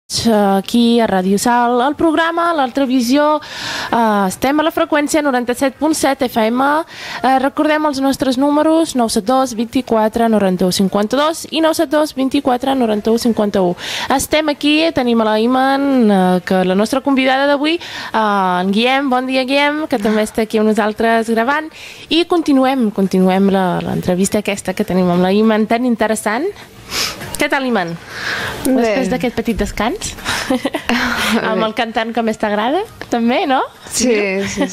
Aquí a Ràdio Sal, el programa, l'altra visió. Estem a la freqüència 97.7 FM. Recordem els nostres números: 972 24 91 52 i 972 24 91 51. Estem aquí, tenim a la Iman, que la nostra convidada d'avui, en Guillem. Bon dia, Guillem, que també està aquí amb nosaltres gravant. I continuem l'entrevista aquesta que tenim amb la Iman, tan interessant. Què tal, Iman? Després d'aquest petit descans? Amb el cantant que més t'agrada, també, no? Sí. Sí.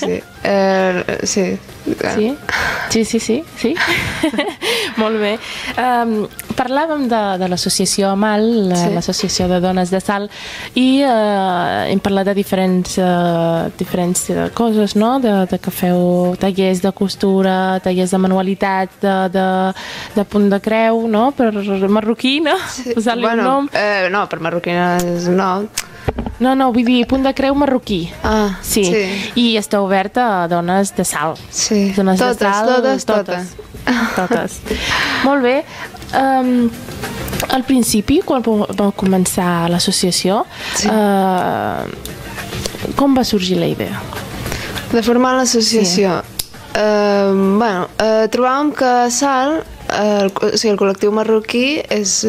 Molt bé. Parlàvem de l'associació AMAL, l'associació de dones de Salt, i hem parlat de diferents coses, no? De que feu tallers de costura, tallers de manualitat, de punt de creu, no? Per marroquí, no? Posar-li un nom. No, per marroquines no. No, vull dir, punt de creu marroquí. Sí. I està oberta a dones de Salt. Sí, totes. Molt bé. Al principi, quan va començar l'associació, com va sorgir la idea? De formar l'associació? Trobàvem que a Salt, el col·lectiu marroquí és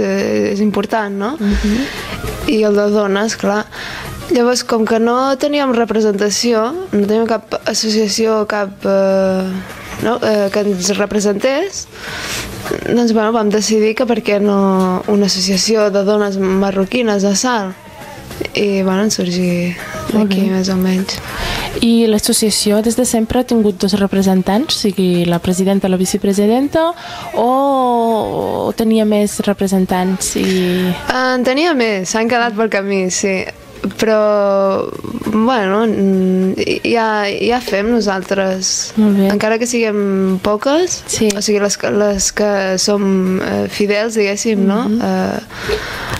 important, no? I el de dones, clar. Llavors, com que no teníem representació, no teníem cap associació, que ens representés, doncs vam decidir que per què no una associació de dones marroquines a Salt. I van sorgir d'aquí, més o menys. I l'associació des de sempre ha tingut dos representants, o sigui, la presidenta i la vicepresidenta, o tenia més representants? En tenia més, s'han quedat pel camí, sí. Però, bueno, ja fem nosaltres, encara que siguem poques, o sigui, les que som fidels, diguéssim, no?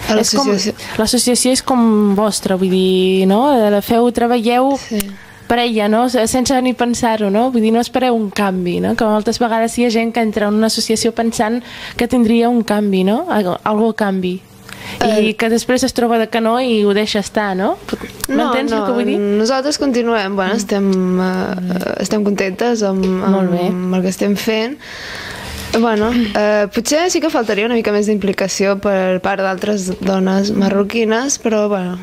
A l'associació. L'associació és com vostra, vull dir, no? Treballeu per ella, no? Sense ni pensar-ho, no? Vull dir, no espereu un canvi, no? Que moltes vegades hi ha gent que entra en una associació pensant que tindria un canvi, no? Algú canvi. I que després es troba que no i ho deixa estar, no? M'entens el que vull dir? Nosaltres continuem, estem contentes amb el que estem fent. Potser sí que faltaria una mica més d'implicació per part d'altres dones marroquines, però bueno...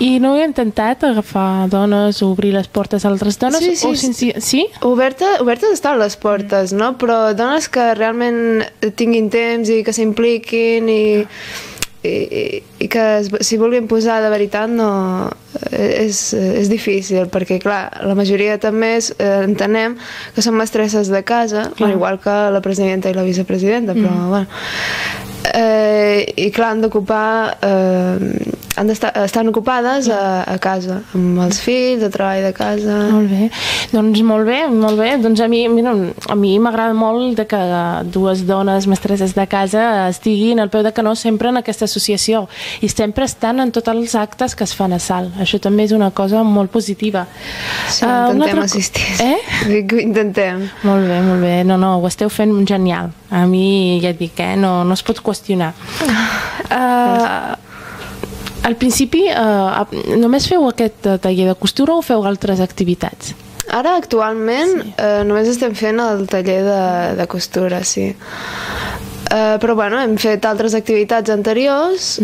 I no heu intentat agafar dones o obrir les portes a altres dones? Sí? Obertes estan les portes, no? Però dones que realment tinguin temps i que s'impliquin i que s'hi vulguin posar de veritat és difícil, perquè clar, la majoria també entenem que són mestresses de casa, igual que la presidenta i la vicepresidenta, però bueno, i clar, han d'ocupar, estan ocupades a casa, amb els fills, de treball de casa. Molt bé, molt bé. Doncs a mi m'agrada molt que dues dones mestresses de casa estiguin al peu de canó sempre en aquesta associació i sempre estan en tots els actes que es fan a Salt. Això també és una cosa molt positiva. Sí, intentem assistir. Dic que intentem. Molt bé. No, ho esteu fent genial. A mi, ja et dic, no es pot qüestionar. Al principi, només feu aquest taller de costura o feu altres activitats? Ara, actualment, només estem fent el taller de costura, sí. Però, bueno, hem fet altres activitats anteriors.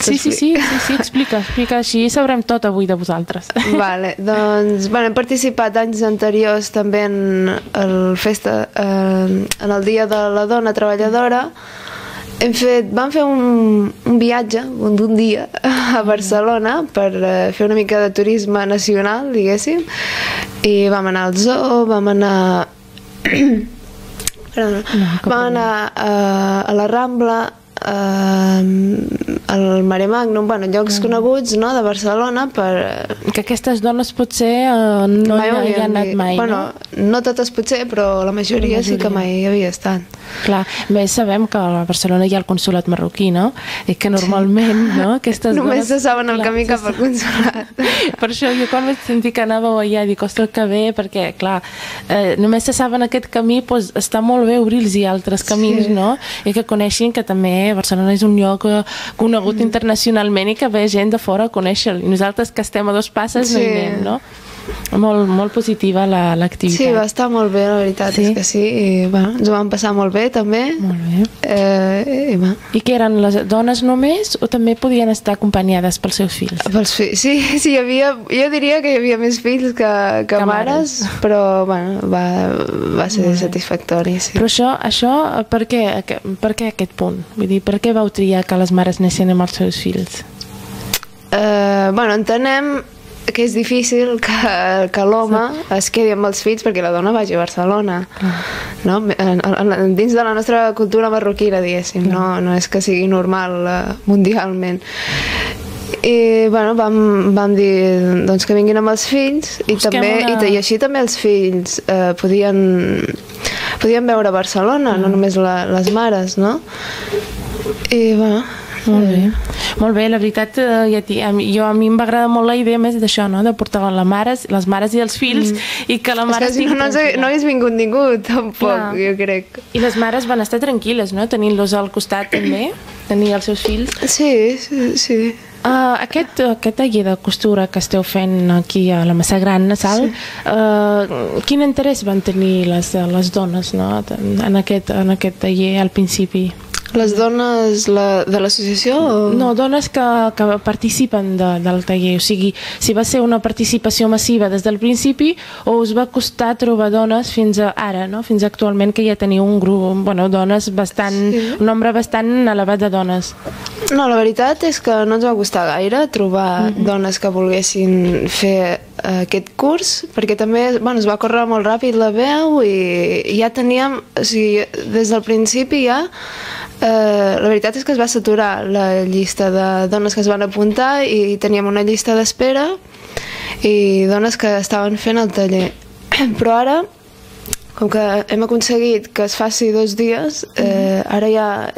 Sí, explica, així sabrem tot avui de vosaltres. Vale, doncs, hem participat anys anteriors també en el Dia de la Dona Treballadora. Vam fer un viatge d'un dia a Barcelona per fer una mica de turisme nacional, diguéssim, i vam anar al zoo, vam anar a la Rambla, al Mare Magnum, llocs coneguts de Barcelona. Que aquestes dones potser no hi han anat mai, no? No totes potser, però la majoria sí que mai hi havia estat. Clar, més sabem que a Barcelona hi ha el consolat marroquí, no? I que normalment, no? Aquestes només se saben el camí cap al consolat. Per això jo quan vaig sentir que anàveu allà dic, ostres, que bé, perquè clar, només se saben aquest camí, doncs està molt bé obrir-los altres camins, no? I que coneixin que també Barcelona és un lloc conegut internacionalment i que ve gent de fora a conèixer-lo. I nosaltres que estem a 2 passes no hi anem, no? Molt positiva l'activitat. Sí, va estar molt bé, la veritat és que sí, i bueno, ens ho vam passar molt bé també. Molt bé. I què eren, les dones només o també podien estar acompanyades pels seus fills? Pels fills, sí, jo diria que hi havia més fills que mares, però bueno, va ser satisfactori, sí. Però això per què aquest punt? Vull dir, per què vau triar que les mares anessin amb els seus fills? Bueno, entenem que és difícil que l'home es quedi amb els fills perquè la dona vagi a Barcelona, no? Dins de la nostra cultura marroquina, diguéssim, no és que sigui normal mundialment. I bueno, vam dir doncs, que vinguin amb els fills i així també els fills podien veure Barcelona, no només les mares, no? I bueno... Molt bé, la veritat, a mi em va agradar molt la idea més d'això, no? De portar les mares i els fills i que la mare estigui tranquil·la. No hagués vingut ningú, tampoc, jo crec. I les mares van estar tranquil·les, no? Tenint-los al costat també, tenir els seus fills. Sí. Aquest taller de costura que esteu fent aquí a la Massa Gran, a Salt, quin interès van tenir les dones en aquest taller al principi? Les dones de l'associació? No, dones que participen del taller. O sigui, si va ser una participació massiva des del principi o us va costar trobar dones fins ara, no? Fins actualment, que ja teniu un grup, dones un nombre bastant elevat de dones. No, la veritat és que no ens va costar gaire trobar dones que volguessin fer aquest curs, perquè també es va córrer molt ràpid la veu i ja teníem, o sigui, des del principi ja la veritat és que es va saturar la llista de dones que es van apuntar i teníem una llista d'espera i dones que estaven fent el taller. Però ara, com que hem aconseguit que es faci 2 dies, ara ja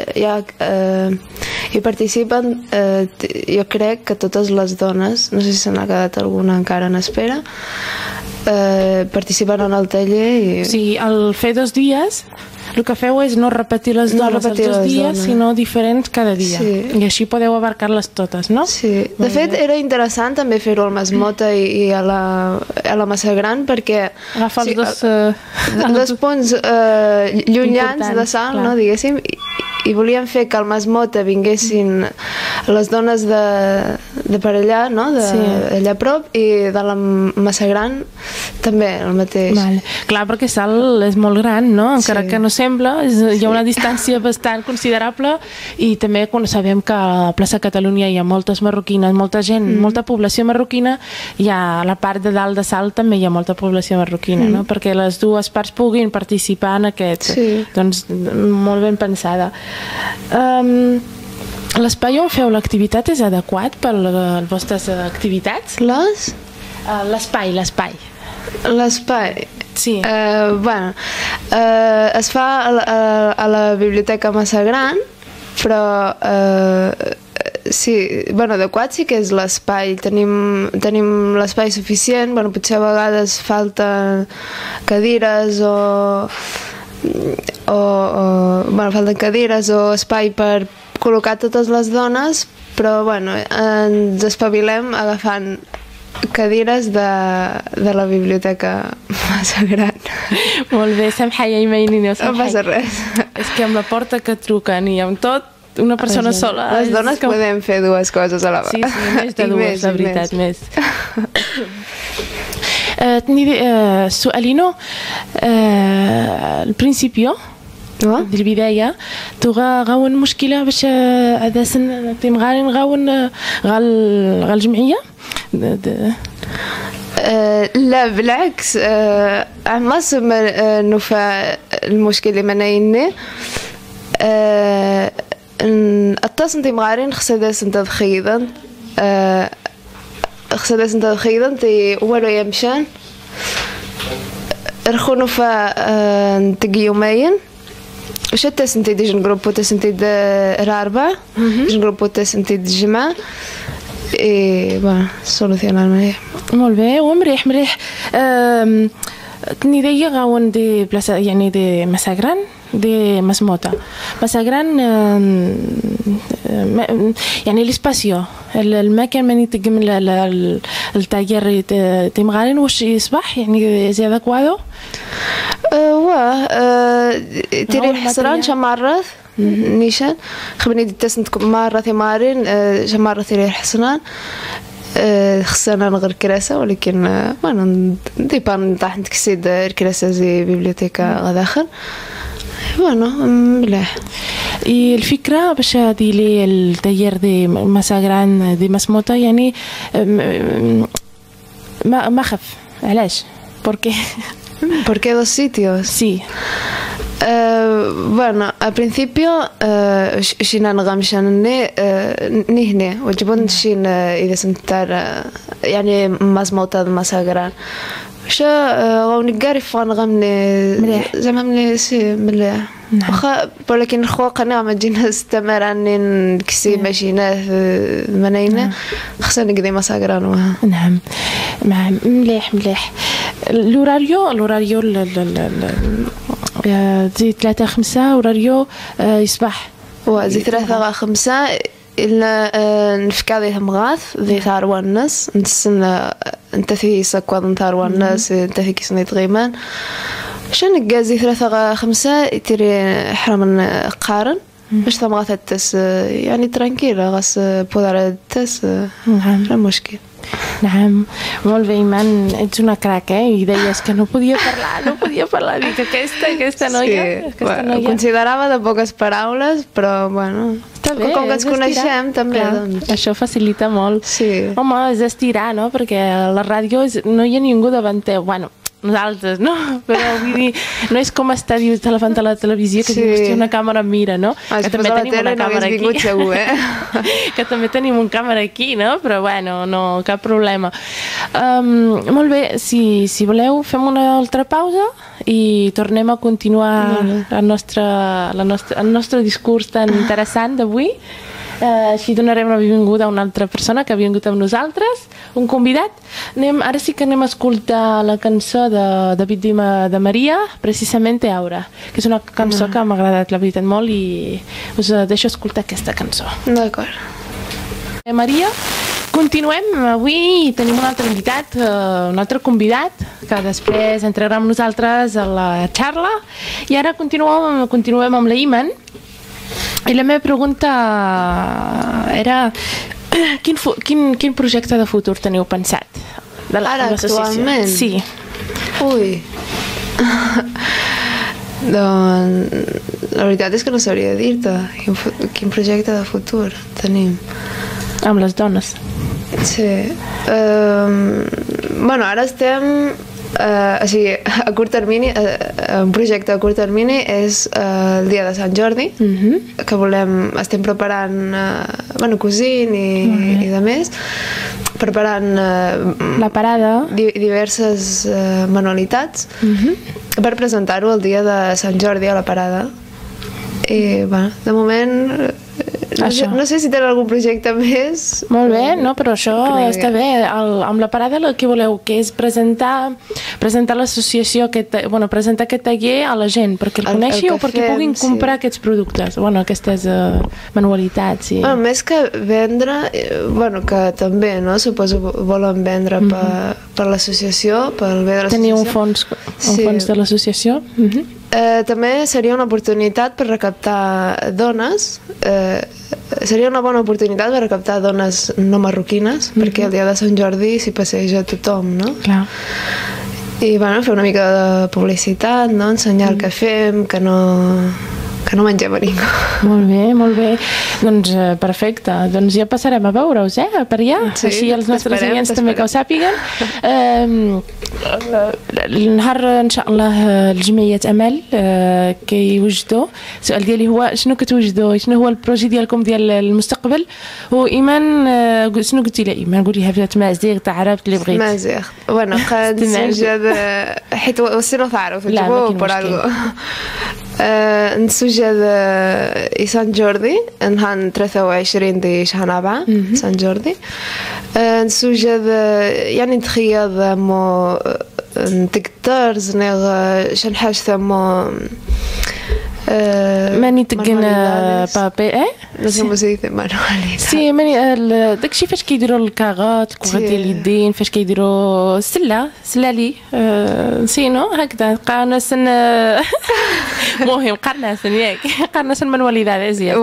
hi participen, jo crec que totes les dones, no sé si se n'ha quedat alguna encara en espera, participen en el taller. O sigui, al fer 2 dies, el que feu és no repetir les dones els 2 dies, sinó diferents cada dia. I així podeu abarcar-les totes, no? Sí. De fet, era interessant també fer-ho al Masmota i a la Massa Gran, perquè... Agafar els dos punts llunyans de Salt, no, diguéssim, i volíem fer que al Masmota vinguessin les dones de per allà, no? Allà a prop, i de la Massa Gran també el mateix. Clar, perquè Salt és molt gran, no? Encara que no sembla, hi ha una distància bastant considerable i també sabem que a Plaça Catalunya hi ha moltes marroquines, molta gent, molta població marroquina, i a la part de dalt de Salt també hi ha molta població marroquina, no? Perquè les dues parts puguin participar en aquest. Doncs molt ben pensada. L'espai on feu l'activitat és adequat per a les vostres activitats? L'espai. L'espai? Sí. Bueno, es fa a la Biblioteca Massa Gran, però sí, bueno, adequat sí que és l'espai. Tenim l'espai suficient, bueno, potser a vegades falten cadires falten cadires o espai per col·locar totes les dones, però bueno, ens espavilem agafant cadires de la Biblioteca Massa Gran. Molt bé, Samhaya i Mainini. No passa res. És que amb la porta que truquen i amb tot, una persona sola... Les dones podem fer 2 coses a la vegada. Sí, més de 2, de veritat, més. سؤالينو البرينسيبيو ديال البدايه تغا غاون مشكله باش هذا سن تيم غالين غاون غال الجمعيه لا بالعكس ما سمى نفع المشكله منايني التصن تيم غالين خصها تدخيدا خصها تدخيدا تي ولو يمشان رخونو فا تقي يومين واش té sentit és un grup té sentit de rarba, és un grup té sentit de gemar i bueno, solucionar-me. molt bé, ومريح مريح. تني غاون دي بلاصة يعني دي مساغران دي مسموطة مساغران يعني الاسباسيو المكان ماني تقم التاجر تيمغارين واش يصبح يعني زي كوادو تري حصران شمارث نيشان خبني تسنت مرة ثمارين شمارة تري حصران خصنا غير كراسة ولكن وانا ديبان تاع نتكسيد الكراسة زي بيبليوتيكا غداخل وانا مليح. الفكرة باش ديلي التاير دي مساغران دي مسموطة يعني ما خف علاش porque dos sitios sí. Bueno, al principio شينا نغمشان نهني وجبون شين إذا سنتار يعني مزموطة مساغران شا ونقاري فان غمني زعما سي مليح واخا ولكن الخواقه نعم جينا استمر اني نكسي ماشينات منينه خصنا نقضي مساغران نعم مليح الوراريو زي 3-5 وراريو يصبح زي 3-5 إلا نفكاضي مغاث ذي ثاروان الناس نتسنى انت في سكواد ثاروان الناس انت في كيسني تغيمان شان نقازي 3-5 تري حرم قارن باش تمغاث التس يعني ترانكيلا غاس بودار التس لا مشكل. نعم molt bé Iman, ets una crac i deies que no podia parlar dic aquesta noia considerava de poques paraules però bueno bé, com que ens coneixem també doncs. Això facilita molt home, és estirar, no? Perquè a la ràdio no hi ha ningú davant teu, bueno nosaltres, no? Però vull dir, no és com estar davant de la televisió que dius, hòstia, una càmera mira, no? Que també tenim una càmera aquí. Segur, que també tenim una càmera aquí, no? Però bueno, no, cap problema. Molt bé, si voleu fem una altra pausa i tornem a continuar el nostre discurs tan interessant d'avui. Així donarem la benvinguda a una altra persona que ha vingut amb nosaltres, un convidat. Ara sí que anem a escoltar la cançó de David de Maria, precisament Aura, que és una cançó que m'ha agradat la veritat molt i us deixo escoltar aquesta cançó. D'acord. Maria, continuem. Avui tenim un altre invitat, un altre convidat, que després entrarà amb nosaltres a la xarra i ara continuem amb la Iman. I la meva pregunta era quin projecte de futur teniu pensat? Ara, actualment? Sí. Ui. Doncs la veritat és que no sabria dir-te quin projecte de futur tenim. Amb les dones? Sí. Bueno, ara estem... o sigui, a curt termini, un projecte a curt termini és el dia de Sant Jordi, que estem preparant, cosint i de més, preparant la parada, diverses manualitats per presentar-ho el dia de Sant Jordi a la parada. I, bueno, de moment... No sé si tenen algun projecte més. Molt bé, no, però això està bé. Amb la parada el que voleu, que és presentar l'associació, presentar aquest taller a la gent, perquè el coneixi o perquè puguin comprar aquests productes, aquestes manualitats. Més que vendre, que també, no? Suposo volen vendre per l'associació, pel bé de l'associació. Tenir un fons de l'associació? També seria una oportunitat per recaptar dones, seria una bona oportunitat per recaptar dones no marroquines, perquè el dia de Sant Jordi s'hi passeja tothom, no? Clar. I fer una mica de publicitat, no? Ensenyar el que fem, que no mengem a ningú. Molt bé. Doncs perfecte. Doncs ja passarem a veure-us, per allà. Així els nostres oients també que ho sàpiguen. النهار ان شاء الله الجمعية امل كيوجدوا السؤال ديالي هو شنو كتوجدوا شنو هو البروجي ديالكم ديال المستقبل وايمان شنو قلتي لي ايمان قوليها بلات مازيغ تاع عربت اللي بغيت مازيغ وانا قد سجد حيت وصلوا تعرف لا por algo نسوجة i Sant Jordi نهار 23 دي شهر Sant Jordi نسوجة يعني نتخيل مو نتقدرز نغ شنحاج ثمو ماني تقن بابي لازم مزيد مانواليداد سي ماني داكشي فاش كيديروا الكاغات الكره ديال اليدين فاش كيديروا سلالي نسينو هكذا قرنسن مهم قرنسن ياك قرنسن مانواليداد زياده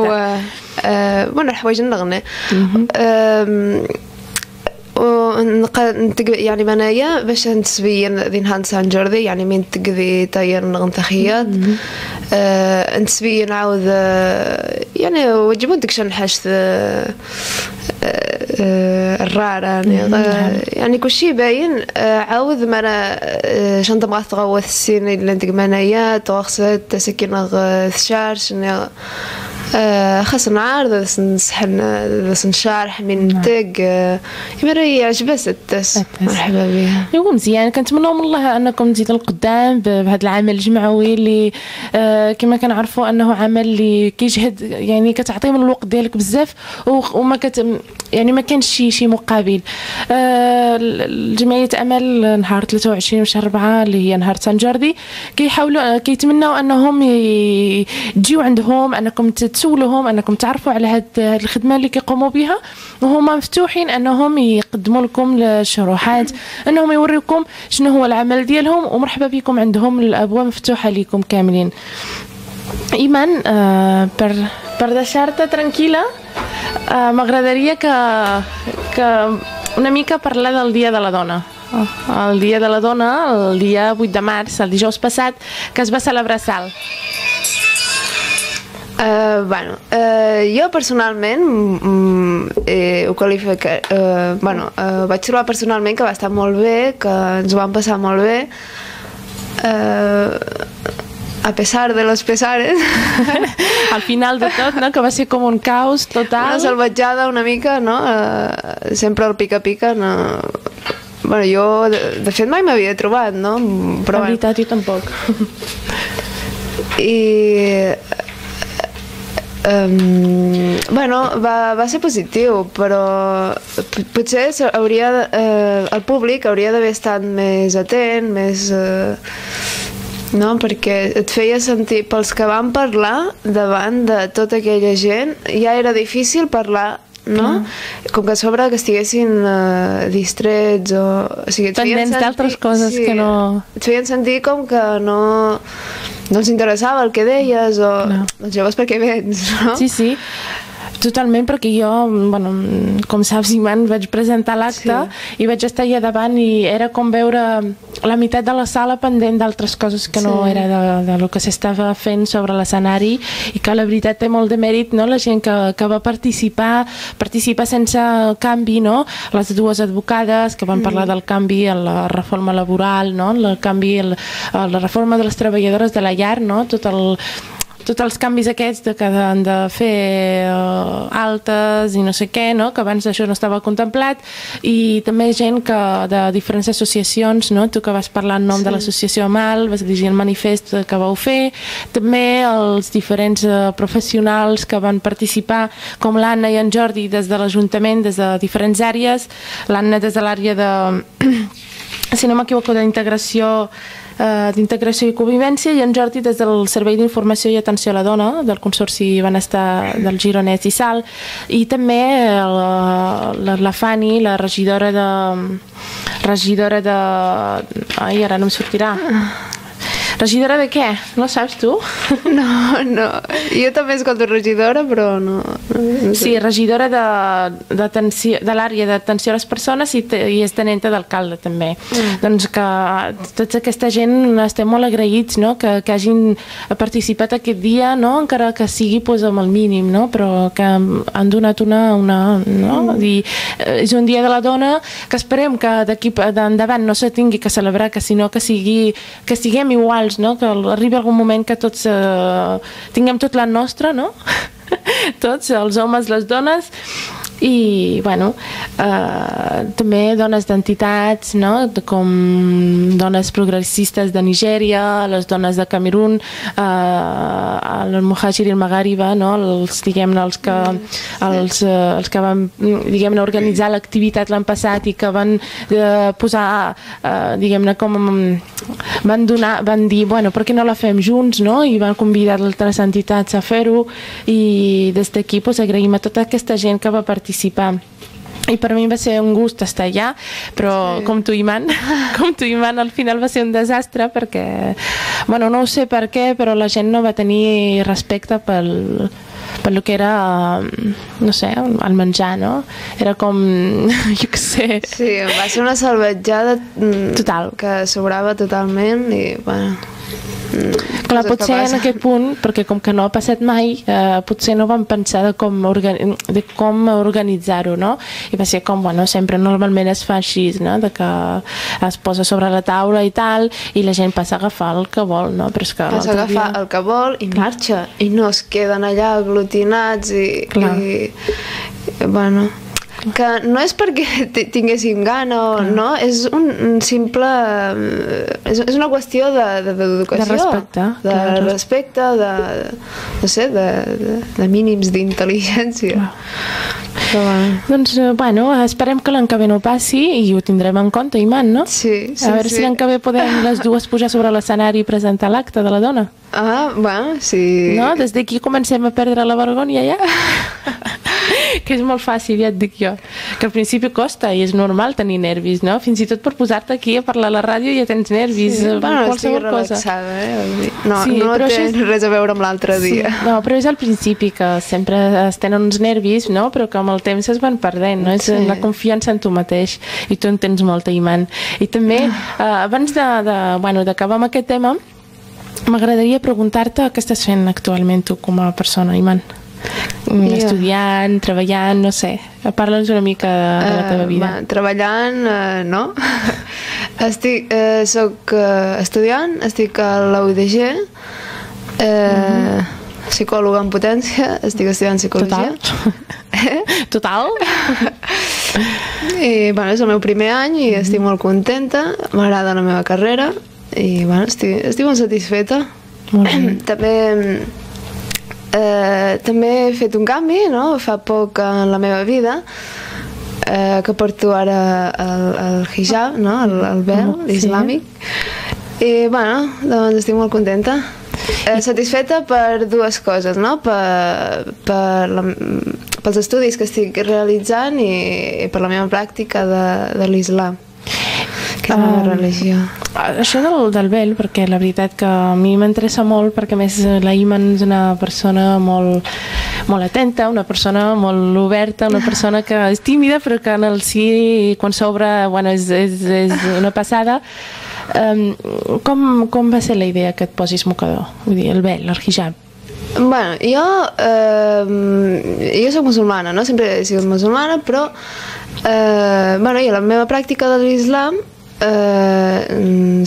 وانا الحوايج نغني يعني منايا باش نتسبين ذي نهار سان جوردي يعني من تقضي طير نغنتخيات نتسبين عاوذ يعني وجبون دكشن حشت الرارة يعني كل شيء باين عاوذ مرة شنطة بغاث تغوث السين اللي انتك منايا توغسد تسكين ثشارش خاص نعارض نسحن نشارح من تاج يمري عجبس التس مرحبا بها ايوا مزيان كنتمنوا من الله انكم تزيدوا القدام بهذا العمل الجمعوي اللي كما كنعرفوا انه عمل اللي كيجهد يعني كتعطي من الوقت ديالك بزاف وما يعني ما كانش شي مقابل الجمعيه امل نهار 23 من شهر 4 اللي هي نهار سان جوردي كيحاولوا كيتمنوا انهم تجيو عندهم انكم تسولوهم انكم تعرفوا على هذه الخدمه اللي كيقوموا بها وهما مفتوحين انهم يقدموا لكم الشروحات انهم يوريوكم شنو هو العمل ديالهم ومرحبا بكم عندهم الابواب مفتوحه لكم كاملين ايمان per deixar-te tranquil·la m'agradaria que una mica parlar del Dia de la Dona. El Dia de la Dona, el dia 8 de març, el dijous passat, que es va celebrar a Salt. Jo personalment ho qualifico vaig trobar personalment que va estar molt bé, que ens ho vam passar molt bé a pesar de los pesares al final de tot, no? Que va ser com un caos total, una salvatjada una mica, no? Sempre el pica-pica, no? Bueno, jo de fet mai m'havia trobat, no? Però en veritat jo tampoc. Bueno, va ser positiu, però potser el públic hauria d'haver estat més atent, més no? Perquè et feia sentir, pels que van parlar davant de tota aquella gent ja era difícil parlar, no? Com que a sobre que estiguessin distrets o sigui, pendents d'altres coses que no... Et feien sentir com que no els interessava el que deies o doncs llavors per què vens, no? Sí, totalment, perquè jo, bueno, com saps, Iman, vaig presentar l'acte i vaig estar allà davant i era com veure la meitat de la sala pendent d'altres coses que no era de lo que s'estava fent sobre l'escenari i que la veritat té molt de mèrit, no? La gent que va participar sense canvi, no? Les dues advocades que van parlar del canvi a la reforma laboral, no? El canvi a la reforma de les treballadores de la llar, no? Tots els canvis aquests que han de fer altes i no sé què, no? Que abans això no estava contemplat, i també gent de diferents associacions, no? Tu que vas parlar en nom de l'associació AMAL, vas dirigir el manifest que vau fer, també els diferents professionals que van participar, com l'Anna i en Jordi des de l'Ajuntament, des de diferents àrees, l'Anna des de l'àrea de, si no m'equivoco, d'integració i convivència, i en Jordi des del Servei d'Informació i Atenció a la Dona del Consorci Benestar del Gironès i Salt, i també la Fanny, la regidora de... Ai, ara no em sortirà. Regidora de què? No saps tu? No. Jo també escolto regidora, però no sé. Sí, regidora de l'àrea d'atenció a les persones i és tenenta d'alcalde també. Doncs que tota aquesta gent estem molt agraïts, no? Que hagin participat aquest dia, no? Encara que sigui amb el mínim, no? Però que han donat una no? És un dia de la dona que esperem que d'aquí endavant no se tingui que celebrar, sinó que siguem iguals, no? Que arribi algun moment que tots tinguem tot la nostra, no? Tots, els homes, les dones, i bueno, també dones d'entitats, no? Com dones progressistes de Nigèria, les dones de Camerún, el Muhajir i el Maghariba, no? Diguem-ne, els que van, diguem-ne, organitzar l'activitat l'any passat i que van posar, diguem-ne, com van dir, bueno, per què no la fem junts, no? I van convidar altres entitats a fer-ho, i des d'aquí agraïm a tota aquesta gent que va participar. I per mi va ser un gust estar allà, però com tu, Iman, al final va ser un desastre perquè, bueno, no ho sé per què, però la gent no va tenir respecte pel que era, no sé, el menjar, no? Era com, jo què sé... Sí, va ser una salvatjada total, que sobrava totalment i, bueno... Clar, potser en aquest punt, perquè com que no ha passat mai, potser no vam pensar de com organitzar-ho, no? I va ser com, bueno, sempre normalment es fa així, no? De que es posa sobre la taula i tal, i la gent passa a agafar el que vol, no? Però és que passa a agafar el que vol i marxa, i no es queden allà aglutinats i bueno... que no és perquè tinguéssim gana o no, és un simple... és una qüestió d'educació, de respecte, no sé, de mínims d'intel·ligència. Doncs, bueno, esperem que l'any que ve no passi i ho tindrem en compte, Iman, no? Sí. A veure si l'any que ve podem les dues pujar sobre l'escenari i presentar l'acte de la dona. Ah, bueno, sí. No? Des d'aquí comencem a perdre la vergonya ja. Que és molt fàcil, ja et dic jo, que al principi costa i és normal tenir nervis, no? Fins i tot per posar-te aquí a parlar a la ràdio ja tens nervis, bueno, estic relaxada, no té res a veure amb l'altre dia. No, però és al principi que sempre es tenen uns nervis, no? Però que amb el temps es van perdent, no? És la confiança en tu mateix, i tu en tens molta, Iman. I també, abans d'acabar amb aquest tema, m'agradaria preguntar-te què estàs fent actualment tu com a persona, Iman. Estudiant, treballant, no sé, parla'ns una mica de la teva vida. Treballant, no. Soc estudiant, estic a la UDG, psicòloga en potència, estic estudiant psicologia. Total. I bueno, és el meu primer any i estic molt contenta, m'agrada la meva carrera i bueno, estic molt satisfeta. També he fet un canvi, no? Fa poc en la meva vida, que porto ara el hijab, no? El vel islàmic. I bueno, doncs estic molt contenta. Satisfeta per dues coses, no? Pels estudis que estic realitzant i per la meva pràctica de l'islam, que és la meva religió. Això del vel, perquè la veritat que a mi m'interessa molt, perquè a més la Iman és una persona molt atenta, una persona molt oberta, una persona que és tímida però que en el si, quan s'obre, bueno, és una passada. Com va ser la idea que et posis mocador? Vull dir, el vel, el hijab. Bueno, jo soc musulmana, no? Sempre he sigut musulmana, però bueno, i a la meva pràctica de l'islam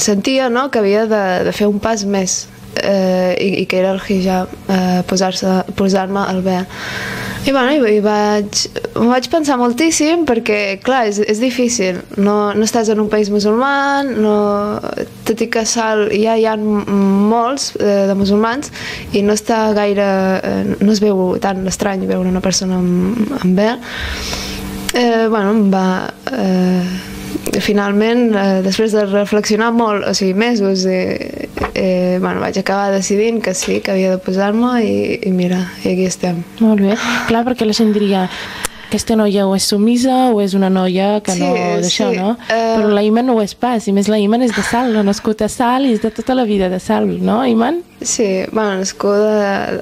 sentia, no, que havia de fer un pas més i que era el hijab, posar-me el vel. I bueno, m'ho vaig pensar moltíssim perquè, clar, és difícil, no estàs en un país musulmà, tot i que ja hi ha molts de musulmans i no està gaire, no es veu tan estrany veure una persona amb vel. Bueno, em va... Finalment, després de reflexionar molt, o sigui, mesos, bueno, vaig acabar decidint que sí, que havia de posar-me i mira, i aquí estem. Molt bé. Clar, perquè la gent diria aquesta noia o és sumisa o és una noia que no d'això, no? Però la Iman no ho és pas, i més la Iman és de Salt, no nascut a Salt i és de tota la vida de Salt, no, Iman? Sí, bueno, nascuda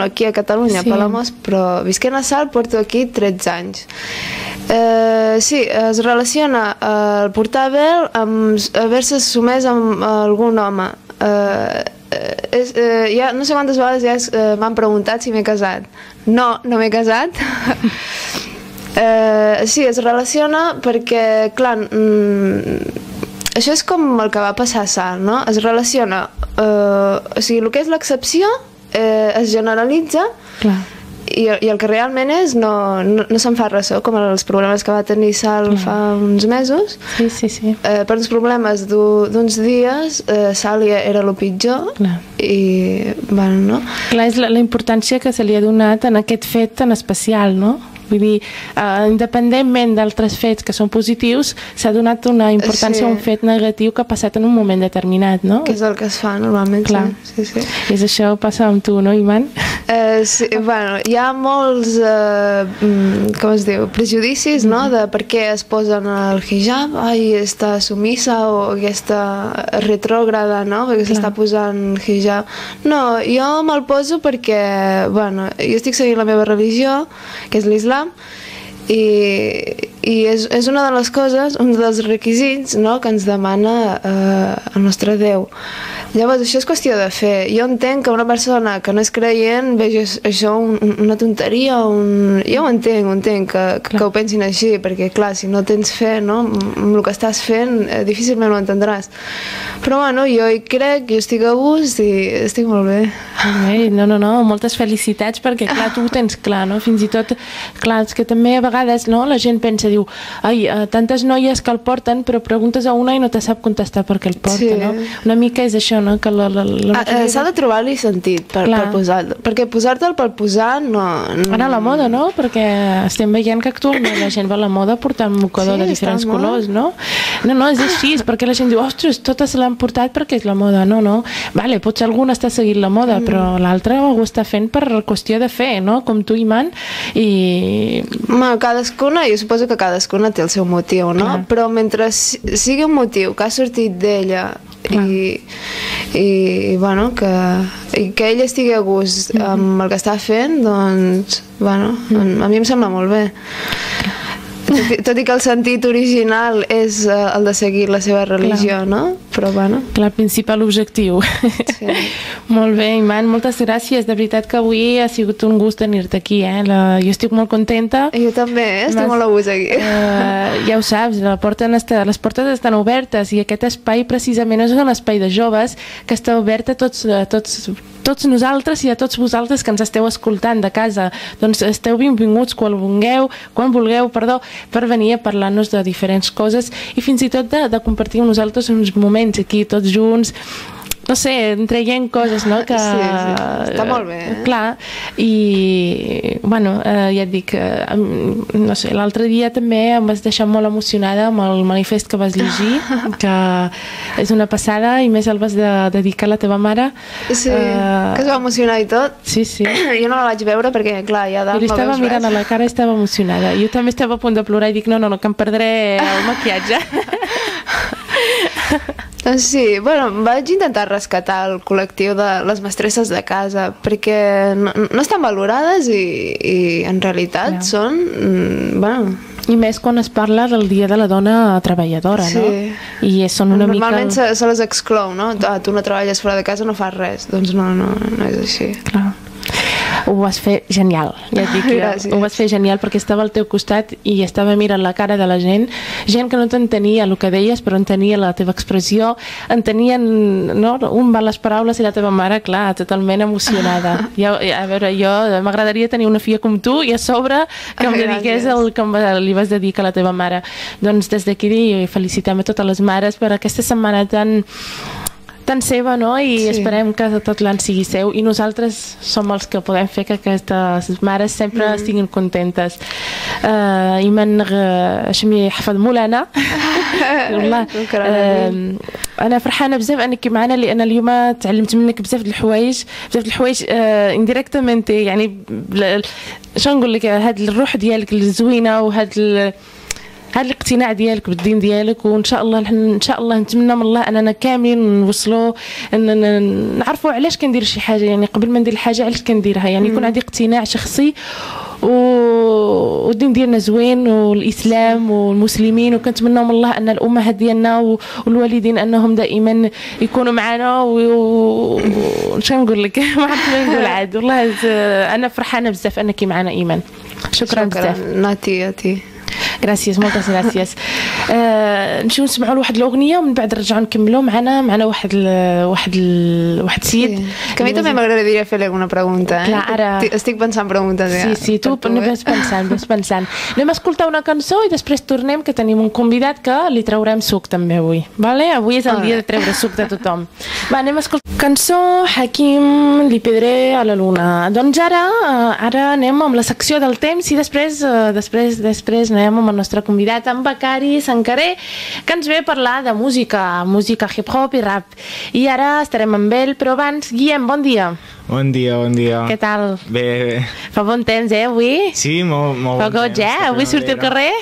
aquí a Catalunya, a Palamós, però visquent a Salt porto aquí 13 anys. Sí, es relaciona el portar vel amb haver-se sumès amb algun home. Ja no sé quantes vegades ja m'han preguntat si m'he casat. No m'he casat. Sí, es relaciona perquè, clar, això és com el que va passar a Salt, no? Es relaciona, o sigui, el que és l'excepció es generalitza i el que realment és no se'n fa ressò, com els problemes que va tenir Sal fa uns mesos. Sí. Per uns problemes d'uns dies, Sal era el pitjor. I, bueno, no? Clar, és la importància que se li ha donat en aquest fet tan especial, no? Vull dir, independentment d'altres fets que són positius, s'ha donat una importància a un fet negatiu que ha passat en un moment determinat, no? Que és el que es fa normalment. Clar. Sí. I això passa amb tu, no, Iman? Sí, bueno, hi ha molts, com es diu, prejudicis, no?, de per què es posen el hijab, està sumissa o aquesta retrògrada, no?, perquè s'està posant hijab. No, jo me'l poso perquè, bueno, jo estic seguint la meva religió, que és l'Islam, i és una de les coses, un dels requisits, no?, que ens demana el nostre Déu. Llavors, això és qüestió de fer. Jo entenc que una persona que no és creient vegi això una tonteria, jo ho entenc que ho pensin així, perquè clar, si no tens fe, no?, amb el que estàs fent, difícilment ho entendràs. Però bueno, jo hi crec, jo estic a gust i estic molt bé. No, moltes felicitats, perquè clar, tu ho tens clar, no? Fins i tot, clar, és que també a vegades, no?, la gent pensa, diu, tantes noies que el porten, però preguntes a una i no te sap contestar per què el porta, no? Una mica és això, no? Que s'ha de trobar-li sentit per posar-lo, perquè posar-te'l per posar no... Ara la moda, no? Perquè estem veient que actualment la gent va a la moda portant un mocador de diferents colors, no? No, és així, és perquè la gent diu, ostres, totes l'han portat perquè és la moda. No, vale, potser algú està seguint la moda, però l'altre ho està fent per qüestió de fer, no? Com tu, Iman, i... Cadascuna, jo suposo que cadascuna té el seu motiu, no? Però mentre sigui un motiu que ha sortit d'ella i bueno, que ell estigui a gust amb el que està fent, doncs, bueno, a mi em sembla molt bé. Tot i que el sentit original és el de seguir la seva religió, no? Però bueno. Clar, el principal objectiu. Sí. Molt bé, Iman, moltes gràcies. De veritat que avui ha sigut un gust tenir-te aquí, Jo estic molt contenta. Jo també, estic molt a gust aquí. Ja ho saps, les portes estan obertes i aquest espai precisament és un espai de joves que està obert a tots nosaltres i a tots vosaltres que ens esteu escoltant de casa. Doncs esteu benvinguts quan vulgueu, per venir a parlar-nos de diferents coses i fins i tot de compartir amb nosaltres uns moments aquí tots junts, no sé, traient coses, no? Sí, està molt bé. Clar, i bueno, ja et dic, no sé, l'altre dia també em vas deixar molt emocionada amb el manifest que vas llegir, que és una passada, i més el vas dedicar a la teva mare. Sí, que es va emocionar i tot. Sí. Jo no la vaig veure perquè, clar, ja li estava mirant a la cara i estava emocionada. Jo també estava a punt de plorar i dic, no, que em perdré el maquillatge. Sí, bueno, vaig intentar rescatar el col·lectiu de les mestresses de casa perquè no estan valorades i en realitat són, bueno... I més quan es parla del Dia de la Dona Treballadora, no? I són una mica... Normalment se les exclou, no? Tu no treballes fora de casa, no fas res. Doncs no és així. Clar. Ho vas fer genial, ja et dic jo. Gràcies. Ho vas fer genial perquè estava al teu costat i estava mirant la cara de la gent que no t'entenia el que deies, però entenia la teva expressió, entenien, no? Un va les paraules i la teva mare, clar, totalment emocionada. A veure, jo m'agradaria tenir una filla com tu i a sobre que em dediqués el que li vas dedicar a la teva mare. Doncs des d'aquí felicitem a totes les mares per aquesta setmana tan seva, no? I esperem que tot l'any sigui seu i nosaltres som els que podem fer que aquestes mares sempre estiguin contentes. إيمان شمي يحفظ مولانا والله أنا فرحانة بزاف أنك معنا لأن اليوم تعلمت منك بزاف د الحوايج indirectamente يعني شنو نقول لك هاد الروح ديالك الزوينة وهاد هذا الاقتناع ديالك بالدين ديالك وان شاء الله نتمنى من الله اننا كاملين نوصلوا نعرفوا علاش كندير شي حاجه يعني قبل ما ندير الحاجه علاش كنديرها يعني يكون عندي اقتناع شخصي والدين ديالنا زوين والاسلام والمسلمين وكنتمنى من الله ان الامهات ديالنا والوالدين انهم دائما يكونوا معنا وش نقول لك ما عرفت ما نقول عاد والله انا فرحانه بزاف انك معنا ايمان شكرا بزاف ناتي Gràcies, moltes gràcies. نمشيو نسمعوا لواحد الأغنية ومن بعد نرجعوا نكملوا معنا واحد سيد. Que a mi també m'agradaria fer-li alguna pregunta. Clar, ara... Estic pensant preguntes ja. Sí, tu ves pensant. Anem a escoltar una cançó i després tornem, que tenim un convidat que li traurem suc també avui. Vale? Avui és el dia de treure suc de tothom. Va, anem a escoltar cançó Hakim, li pedré a la luna. Doncs ara anem amb la secció del temps i després anem amb el nostre convidat, en Becari Sancaré, que ens ve a parlar de música hip-hop i rap. I ara estarem amb ell, però abans, Guillem, bon dia. Bon dia. Què tal? Bé. Fa bon temps, avui? Sí, molt bon temps. Avui sortir al carrer?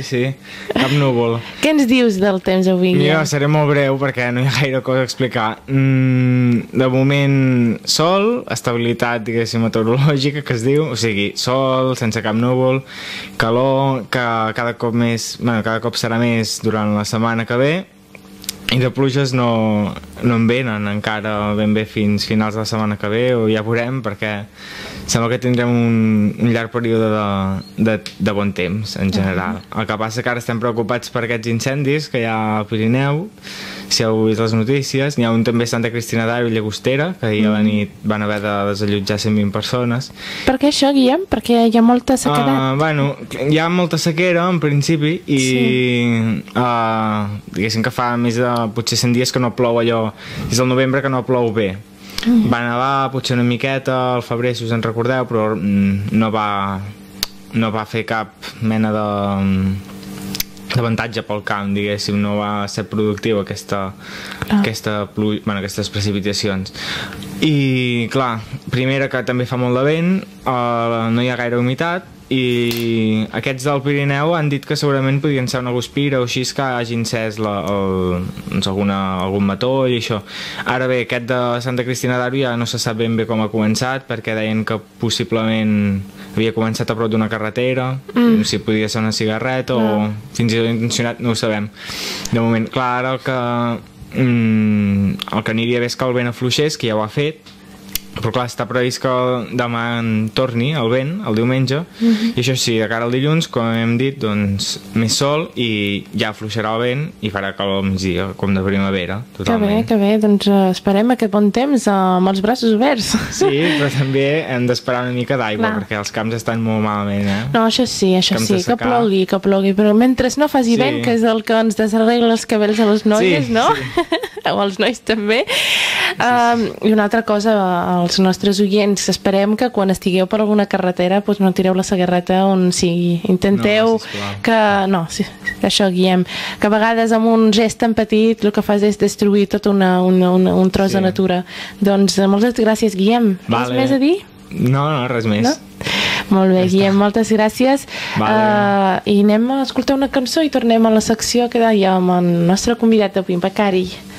Sí, cap núvol. Què ens dius del temps avui? Jo seré molt breu perquè no hi ha gaire cosa a explicar. De moment, sol, estabilitat, diguéssim, meteorològica, que es diu, o sigui, sol, sense cap núvol, calor, que cada cop serà més durant la setmana que ve, i de pluges no en venen encara ben bé fins finals de la setmana que ve, o ja veurem, perquè sembla que tindrem un llarg període de bon temps en general. El que passa que ara estem preocupats per aquests incendis que hi ha al Pirineu. Si heu vist les notícies, n'hi ha un també a Santa Cristina d'Aro i Llagostera, que ahir a la nit van haver de desallotjar 120 persones. Per què això, Guillem? Perquè hi ha molta sequedat? Bueno, hi ha molta sequera en principi i diguéssim que fa més de potser 100 dies que no plou allò, és el novembre que no plou bé. Va nevar potser una miqueta al febrer, si us en recordeu, però no va fer cap mena d'avantatge pel camp, diguéssim, no va ser productiu aquestes precipitacions. I clar, primera, que també fa molt de vent, no hi ha gaire humitat, i aquests del Pirineu han dit que segurament podrien ser una guspira o així que hagi encès algun matoll i això. Ara bé, aquest de Santa Cristina d'Aro ja no se sap ben bé com ha començat, perquè deien que possiblement havia començat a prop d'una carretera, si podia ser una cigarreta o fins i tot intencionat, no ho sabem. De moment, clar, ara el que aniria bé és que el vent afluixés, que ja ho ha fet, però clar, està previst que demà en torni el vent, el diumenge, i això sí, de cara al dilluns, com hem dit, doncs més sol i ja afluixarà el vent i farà calor al migdia, com de primavera, totalment. Que bé, doncs esperem aquest bon temps amb els braços oberts. Sí, però també hem d'esperar una mica d'aigua, perquè els camps estan molt malament, No, això sí, que plogui, però mentre no faci vent, que és el que ens desarregla els cabells a les noies, no? O als nois també. I una altra cosa, als nostres oients, esperem que quan estigueu per alguna carretera no tireu la cigarreta on sigui. Intenteu que... No, això, Guillem, que a vegades amb un gest tan petit el que fas és destruir tot un tros de natura. Doncs moltes gràcies, Guillem. Res més a dir? No, res més. Molt bé, Guillem, moltes gràcies. I anem a escoltar una cançó i tornem a la secció que dèiem amb el nostre convidat d'avui, Becari.